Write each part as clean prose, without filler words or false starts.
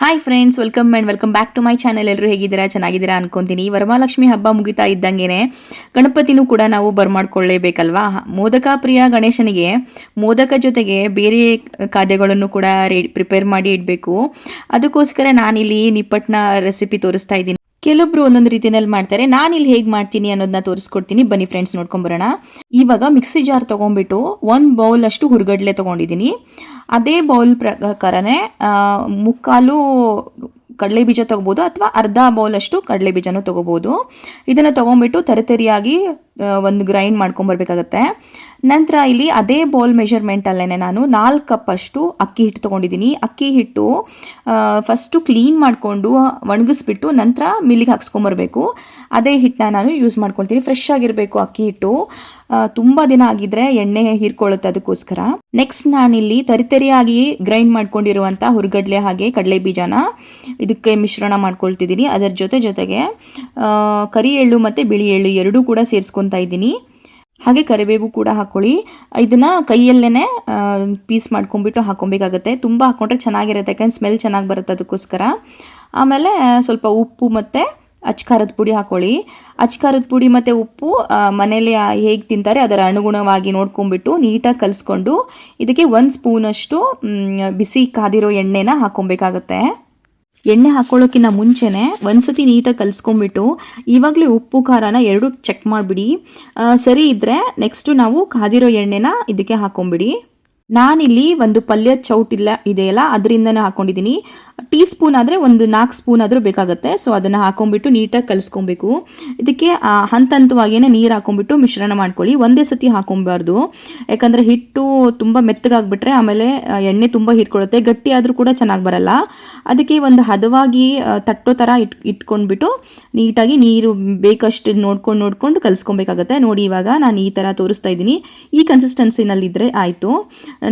Hi friends, welcome back to my channel. ಎಲ್ಲರೂ ಹೇಗಿದ್ದೀರಾ? ಚೆನ್ನಾಗಿದ್ದೀರಾ ಅನ್ಕೊಂತೀನಿ. ವರಮಹಾಲಕ್ಷ್ಮಿ ಹಬ್ಬ ಮುಗಿತಾ ಇದ್ದಂಗೆನೆ ಗಣಪತಿನೂ ಕೂಡ ನಾವು ಬರ್ಮಾಡ್ಕೊಳ್ಳೇಬೇಕಲ್ವಾ. ಮೋದಕ ಪ್ರಿಯ ಗಣೇಶನಿಗೆ ಮೋದಕ ಜೊತೆಗೆ ಬೇರೆ ಖಾದ್ಯಗಳನ್ನು ಕೂಡ ಪ್ರಿಪೇರ್ ಮಾಡಿ ಇಡಬೇಕು. ಅದಕ್ಕೋಸ್ಕರ ನಾನಿಲ್ಲಿ ನಿಪ್ಪಟ್ಟನ ರೆಸಿಪಿ ತೋರಿಸ್ತಾ ಇದ್ದೀನಿ. ಕೆಲವೊಬ್ರು ಒಂದೊಂದು ರೀತಿಯಲ್ಲಿ ಮಾಡ್ತಾರೆ. ನಾನು ಇಲ್ಲಿ ಹೇಗೆ ಮಾಡ್ತೀನಿ ಅನ್ನೋದನ್ನ ತೋರಿಸ್ಕೊಡ್ತೀನಿ. ಬನ್ನಿ ಫ್ರೆಂಡ್ಸ್, ನೋಡ್ಕೊಂಬರೋಣ. ಇವಾಗ ಮಿಕ್ಸಿ ಜಾರ್ ತೊಗೊಂಡ್ಬಿಟ್ಟು 1 ಬೌಲ್ ಅಷ್ಟು ಹುರ್ಗಡ್ಲೆ ತೊಗೊಂಡಿದ್ದೀನಿ. ಅದೇ ಬೌಲ್ ಪ್ರಕಾರನೇ ಮುಕ್ಕಾಲು ಕಡಲೆ ಬೀಜ ತೊಗೋಬೋದು ಅಥವಾ ಅರ್ಧ ಬೌಲ್ ಅಷ್ಟು ಕಡಲೆ ಬೀಜನೂ ತೊಗೋಬೋದು. ಇದನ್ನು ತೊಗೊಂಡ್ಬಿಟ್ಟು ತರಿತರಿಯಾಗಿ ಒಂದು ಗ್ರೈಂಡ್ ಮಾಡ್ಕೊಂಬರ್ಬೇಕಾಗತ್ತೆ. ನಂತರ ಇಲ್ಲಿ ಅದೇ ಬೌಲ್ ಮೆಷರ್ಮೆಂಟಲ್ಲೇ ನಾನು 4 ಕಪ್ ಅಷ್ಟು ಅಕ್ಕಿ ಹಿಟ್ಟು ತೊಗೊಂಡಿದ್ದೀನಿ. ಅಕ್ಕಿ ಹಿಟ್ಟು ಫಸ್ಟು ಕ್ಲೀನ್ ಮಾಡಿಕೊಂಡು ಒಣಗಿಸ್ಬಿಟ್ಟು ನಂತರ ಮಿಲ್ಲಿಗೆ ಹಾಕ್ಸ್ಕೊಂಬರ್ಬೇಕು. ಅದೇ ಹಿಟ್ಟನ್ನ ನಾನು ಯೂಸ್ ಮಾಡ್ಕೊಳ್ತೀನಿ. ಫ್ರೆಶ್ ಆಗಿರಬೇಕು ಅಕ್ಕಿ ಹಿಟ್ಟು. ತುಂಬ ದಿನ ಆಗಿದ್ರೆ ಎಣ್ಣೆ ಹೀರ್ಕೊಳ್ಳುತ್ತೆ, ಅದಕ್ಕೋಸ್ಕರ. ನೆಕ್ಸ್ಟ್ ನಾನಿಲ್ಲಿ ತರಿತರಿಯಾಗಿ ಗ್ರೈಂಡ್ ಮಾಡ್ಕೊಂಡಿರುವಂಥ ಹುರ್ಗಡ್ಲೆ ಹಾಗೆ ಕಡಲೆ ಬೀಜನ ಇದಕ್ಕೆ ಮಿಶ್ರಣ ಮಾಡ್ಕೊಳ್ತಿದ್ದೀನಿ. ಅದರ ಜೊತೆಗೆ ಕರಿ ಎಳ್ಳು ಮತ್ತು ಬಿಳಿ ಎಳ್ಳು ಎರಡೂ ಕೂಡ ಸೇರಿಸ್ಕೊತಾ ಇದ್ದೀನಿ. ಹಾಗೆ ಕರಿಬೇವು ಕೂಡ ಹಾಕ್ಕೊಳ್ಳಿ. ಇದನ್ನು ಕೈಯಲ್ಲೇ ಪೀಸ್ ಮಾಡ್ಕೊಂಡ್ಬಿಟ್ಟು ಹಾಕೊಬೇಕಾಗತ್ತೆ. ತುಂಬ ಹಾಕ್ಕೊಂಡ್ರೆ ಚೆನ್ನಾಗಿರುತ್ತೆ, ಯಾಕಂದ್ರೆ ಸ್ಮೆಲ್ ಚೆನ್ನಾಗಿ ಬರುತ್ತೆ, ಅದಕ್ಕೋಸ್ಕರ. ಆಮೇಲೆ ಸ್ವಲ್ಪ ಉಪ್ಪು ಮತ್ತು ಅಚ್ಕಾರದ ಪುಡಿ ಹಾಕ್ಕೊಳ್ಳಿ. ಅಚ್ಕಾರದ ಪುಡಿ ಮತ್ತು ಉಪ್ಪು ಮನೇಲಿ ಹೇಗೆ ತಿಂತಾರೆ ಅದರ ಅನುಗುಣವಾಗಿ ನೋಡ್ಕೊಂಡ್ಬಿಟ್ಟು ನೀಟಾಗಿ ಕಲಿಸ್ಕೊಂಡು ಇದಕ್ಕೆ 1 ಸ್ಪೂನಷ್ಟು ಬಿಸಿ ಕಾದಿರೋ ಎಣ್ಣೆನ ಹಾಕ್ಕೊಬೇಕಾಗತ್ತೆ. ಎಣ್ಣೆ ಹಾಕ್ಕೊಳ್ಳೋಕ್ಕಿಂತ ಮುಂಚೆನೇ ಒಂದ್ಸತಿ ನೀಟಾಗಿ ಕಲಿಸ್ಕೊಂಡ್ಬಿಟ್ಟು ಇವಾಗಲೇ ಉಪ್ಪು ಖಾರನ ಎರಡು ಚೆಕ್ ಮಾಡಿಬಿಡಿ. ಸರಿ ಇದ್ದರೆ ನೆಕ್ಸ್ಟು ನಾವು ಕಾದಿರೋ ಎಣ್ಣೆನ ಇದಕ್ಕೆ ಹಾಕ್ಕೊಂಬಿಡಿ. ನಾನಿಲ್ಲಿ ಒಂದು ಪಲ್ಯ ಚೌಟಿಲ್ಲ ಇದೆಯಲ್ಲ, ಅದರಿಂದನೇ ಹಾಕ್ಕೊಂಡಿದ್ದೀನಿ. ಟೀ ಸ್ಪೂನ್ ಆದರೆ ಒಂದು 4 ಸ್ಪೂನ್ ಆದರೂ ಬೇಕಾಗುತ್ತೆ. ಸೊ ಅದನ್ನು ಹಾಕ್ಕೊಂಬಿಟ್ಟು ನೀಟಾಗಿ ಕಲಿಸ್ಕೊಬೇಕು. ಇದಕ್ಕೆ ಹಂತವಾಗಿಯೇ ನೀರು ಹಾಕ್ಕೊಂಬಿಟ್ಟು ಮಿಶ್ರಣ ಮಾಡ್ಕೊಳ್ಳಿ. ಒಂದೇ ಸತಿ ಹಾಕ್ಕೊಬಾರ್ದು, ಯಾಕಂದರೆ ಹಿಟ್ಟು ತುಂಬ ಮೆತ್ತಗಾಗ್ಬಿಟ್ರೆ ಆಮೇಲೆ ಎಣ್ಣೆ ತುಂಬ ಹೀರ್ಕೊಳ್ಳುತ್ತೆ, ಗಟ್ಟಿ ಆದರೂ ಕೂಡ ಚೆನ್ನಾಗಿ ಬರಲ್ಲ. ಅದಕ್ಕೆ ಒಂದು ಹದವಾಗಿ ತಟ್ಟೋ ಥರ ಇಟ್ಕೊಂಡ್ಬಿಟ್ಟು ನೀಟಾಗಿ ನೀರು ಬೇಕಷ್ಟು ನೋಡ್ಕೊಂಡು ಕಲಿಸ್ಕೊಬೇಕಾಗತ್ತೆ. ನೋಡಿ, ಇವಾಗ ನಾನು ಈ ಥರ ತೋರಿಸ್ತಾ ಇದ್ದೀನಿ. ಈ ಕನ್ಸಿಸ್ಟೆನ್ಸಿನಲ್ಲಿದ್ದರೆ ಆಯಿತು,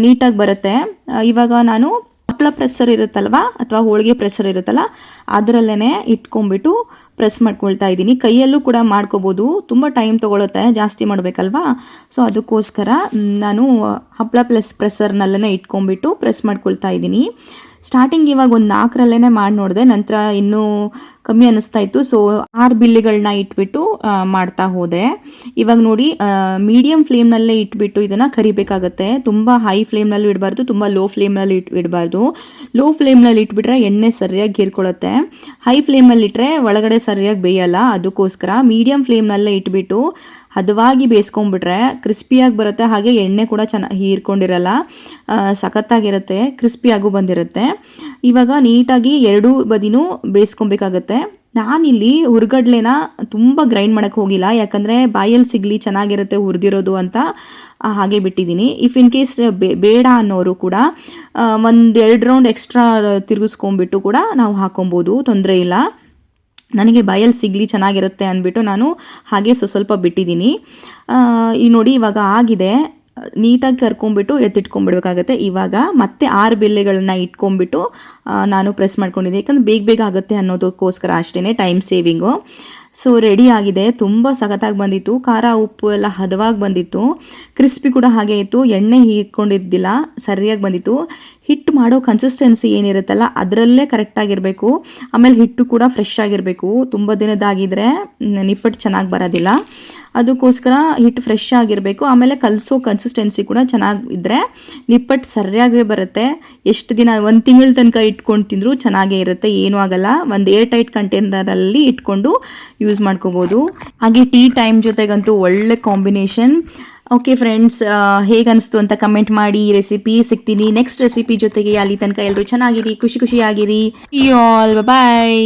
ನೀಟಾಗಿ ಬರುತ್ತೆ. ಇವಾಗ ನಾನು ಹಪ್ಪಳ ಪ್ರೆಸ್ಸರ್ ಇರುತ್ತಲ್ವ ಅಥವಾ ಹೋಳಿಗೆ ಪ್ರೆಸ್ಸರ್ ಇರುತ್ತಲ್ಲ, ಅದರಲ್ಲೇ ಇಟ್ಕೊಂಡ್ಬಿಟ್ಟು ಪ್ರೆಸ್ ಮಾಡ್ಕೊಳ್ತಾ ಇದ್ದೀನಿ. ಕೈಯಲ್ಲೂ ಕೂಡ ಮಾಡ್ಕೋಬೋದು, ತುಂಬ ಟೈಮ್ ತೊಗೊಳುತ್ತೆ, ಜಾಸ್ತಿ ಮಾಡಬೇಕಲ್ವಾ. ಸೊ ಅದಕ್ಕೋಸ್ಕರ ನಾನು ಹಪ್ಪಳ ಪ್ರೆಸ್ಸರ್ನಲ್ಲೇ ಇಟ್ಕೊಂಡ್ಬಿಟ್ಟು ಪ್ರೆಸ್ ಮಾಡ್ಕೊಳ್ತಾ ಇದ್ದೀನಿ. ಸ್ಟಾರ್ಟಿಂಗ್ ಇವಾಗ ಒಂದು 4ರಲ್ಲೇ ಮಾಡಿ ನೋಡಿದೆ, ನಂತರ ಇನ್ನೂ ಕಮ್ಮಿ ಅನ್ನಿಸ್ತಾ ಇತ್ತು. ಸೊ 6 ಬಿಲ್ಲಿಗಳನ್ನ ಇಟ್ಬಿಟ್ಟು ಮಾಡ್ತಾ ಹೋದೆ. ಇವಾಗ ನೋಡಿ, ಮೀಡಿಯಮ್ ಫ್ಲೇಮ್ನಲ್ಲೇ ಇಟ್ಬಿಟ್ಟು ಇದನ್ನು ಕರಿಬೇಕಾಗತ್ತೆ. ತುಂಬ ಹೈ ಫ್ಲೇಮ್ನಲ್ಲೂ ಇಡಬಾರ್ದು, ತುಂಬ ಲೋ ಫ್ಲೇಮ್ನಲ್ಲಿ ಇಡಬಾರ್ದು. ಲೋ ಫ್ಲೇಮ್ನಲ್ಲಿ ಇಟ್ಬಿಟ್ರೆ ಎಣ್ಣೆ ಸರಿಯಾಗಿ ಹೀರ್ಕೊಳ್ಳುತ್ತೆ. ಹೈ ಫ್ಲೇಮಲ್ಲಿ ಇಟ್ಟರೆ ಒಳಗಡೆ ಸರಿಯಾಗಿ ಬೇಯಲ್ಲ. ಅದಕ್ಕೋಸ್ಕರ ಮೀಡಿಯಮ್ ಫ್ಲೇಮ್ನಲ್ಲೇ ಇಟ್ಬಿಟ್ಟು ಹದವಾಗಿ ಬೇಯಿಸ್ಕೊಂಡ್ಬಿಟ್ರೆ ಕ್ರಿಸ್ಪಿಯಾಗಿ ಬರುತ್ತೆ. ಹಾಗೆ ಎಣ್ಣೆ ಕೂಡ ಚೆನ್ನಾಗಿ ಹೀರ್ಕೊಂಡಿರಲ್ಲ, ಸಖತ್ತಾಗಿರುತ್ತೆ, ಕ್ರಿಸ್ಪಿಯಾಗೂ ಬಂದಿರುತ್ತೆ. ಇವಾಗ ನೀಟಾಗಿ ಎರಡೂ ಬದಿನೂ ಬೇಯಿಸ್ಕೊಬೇಕಾಗತ್ತೆ. ನಾನಿಲ್ಲಿ ಹುರ್ಗಡ್ಲೆನ ತುಂಬ ಗ್ರೈಂಡ್ ಮಾಡೋಕ್ಕೆ ಹೋಗಿಲ್ಲ, ಯಾಕಂದರೆ ಬಾಯಲ್ಲಿ ಸಿಗಲಿ ಚೆನ್ನಾಗಿರುತ್ತೆ ಹುರಿದಿರೋದು ಅಂತ ಹಾಗೆ ಬಿಟ್ಟಿದ್ದೀನಿ. ಇಫ್ ಇನ್ ಕೇಸ್ ಬೇಡ ಅನ್ನೋರು ಕೂಡ 1-2 ರೌಂಡ್ ಎಕ್ಸ್ಟ್ರಾ ತಿರುಗಿಸ್ಕೊಂಡ್ಬಿಟ್ಟು ಕೂಡ ನಾವು ಹಾಕೊಬೋದು, ತೊಂದರೆ ಇಲ್ಲ. ನನಗೆ ಬಾಯಲ್ಲಿ ಸಿಗಲಿ ಚೆನ್ನಾಗಿರುತ್ತೆ ಅಂದ್ಬಿಟ್ಟು ನಾನು ಹಾಗೆ ಸ್ವಲ್ಪ ಬಿಟ್ಟಿದ್ದೀನಿ. ಈ ನೋಡಿ, ಇವಾಗ ಆಗಿದೆ. ನೀಟಾಗಿ ಕರ್ಕೊಂಡ್ಬಿಟ್ಟು ಎತ್ತಿಟ್ಕೊಂಡ್ಬಿಡ್ಬೇಕಾಗತ್ತೆ. ಇವಾಗ ಮತ್ತೆ 6 ಬಿಲ್ಲೆಗಳನ್ನ ಇಟ್ಕೊಂಡ್ಬಿಟ್ಟು ನಾನು ಪ್ರೆಸ್ ಮಾಡ್ಕೊಂಡಿದ್ದೆ, ಯಾಕಂದ್ರೆ ಬೇಗ ಆಗುತ್ತೆ ಅನ್ನೋದಕ್ಕೋಸ್ಕರ ಅಷ್ಟೇ, ಟೈಮ್ ಸೇವಿಂಗು. ಸೊ ರೆಡಿ ಆಗಿದೆ. ತುಂಬ ಸಖತ್ತಾಗಿ ಬಂದಿತ್ತು. ಖಾರ ಉಪ್ಪು ಎಲ್ಲ ಹದವಾಗಿ ಬಂದಿತ್ತು. ಕ್ರಿಸ್ಪಿ ಕೂಡ ಹಾಗೆ ಇತ್ತು, ಎಣ್ಣೆ ಹೀರ್ಕೊಂಡಿದ್ದಿಲ್ಲ, ಸರಿಯಾಗಿ ಬಂದಿತ್ತು. ಹಿಟ್ಟು ಮಾಡೋ ಕನ್ಸಿಸ್ಟೆನ್ಸಿ ಏನಿರುತ್ತಲ್ಲ ಅದರಲ್ಲೇ ಕರೆಕ್ಟಾಗಿರಬೇಕು. ಆಮೇಲೆ ಹಿಟ್ಟು ಕೂಡ ಫ್ರೆಶ್ ಆಗಿರಬೇಕು. ತುಂಬ ದಿನದಾಗಿದ್ದರೆ ನಿಪ್ಪಟ್ಟು ಚೆನ್ನಾಗಿ ಬರೋದಿಲ್ಲ, ಅದಕ್ಕೋಸ್ಕರ ಹಿಟ್ಟು ಫ್ರೆಶ್ ಆಗಿರಬೇಕು. ಆಮೇಲೆ ಕಲಸೋ ಕನ್ಸಿಸ್ಟೆನ್ಸಿ ಕೂಡ ಚೆನ್ನಾಗಿದ್ದರೆ ನಿಪ್ಪಟ್ಟು ಸರಿಯಾಗೇ ಬರುತ್ತೆ. ಎಷ್ಟು ದಿನ, 1 ತಿಂಗಳ ತನಕ ಇಟ್ಕೊಂಡು ತಿಂದರೂ ಚೆನ್ನಾಗೇ ಇರುತ್ತೆ, ಏನೂ ಆಗಲ್ಲ. ಒಂದು ಏರ್ ಟೈಟ್ ಕಂಟೈನರಲ್ಲಿ ಇಟ್ಕೊಂಡು ಯೂಸ್ ಮಾಡ್ಕೋಬೋದು. ಹಾಗೆ ಟೀ ಟೈಮ್ ಜೊತೆಗಂತೂ ಒಳ್ಳೆ ಕಾಂಬಿನೇಷನ್. ಓಕೆ ಫ್ರೆಂಡ್ಸ್, ಹೇಗೆ ಅನಿಸ್ತು ಅಂತ ಕಮೆಂಟ್ ಮಾಡಿ. ಈ ರೆಸಿಪಿ ಸಿಗ್ತೀನಿ ನೆಕ್ಸ್ಟ್ ರೆಸಿಪಿ ಜೊತೆಗೆ. ಅಲ್ಲಿ ತನಕ ಎಲ್ಲರೂ ಚೆನ್ನಾಗಿರಿ, ಖುಷಿಯಾಗಿರಿ. All bye.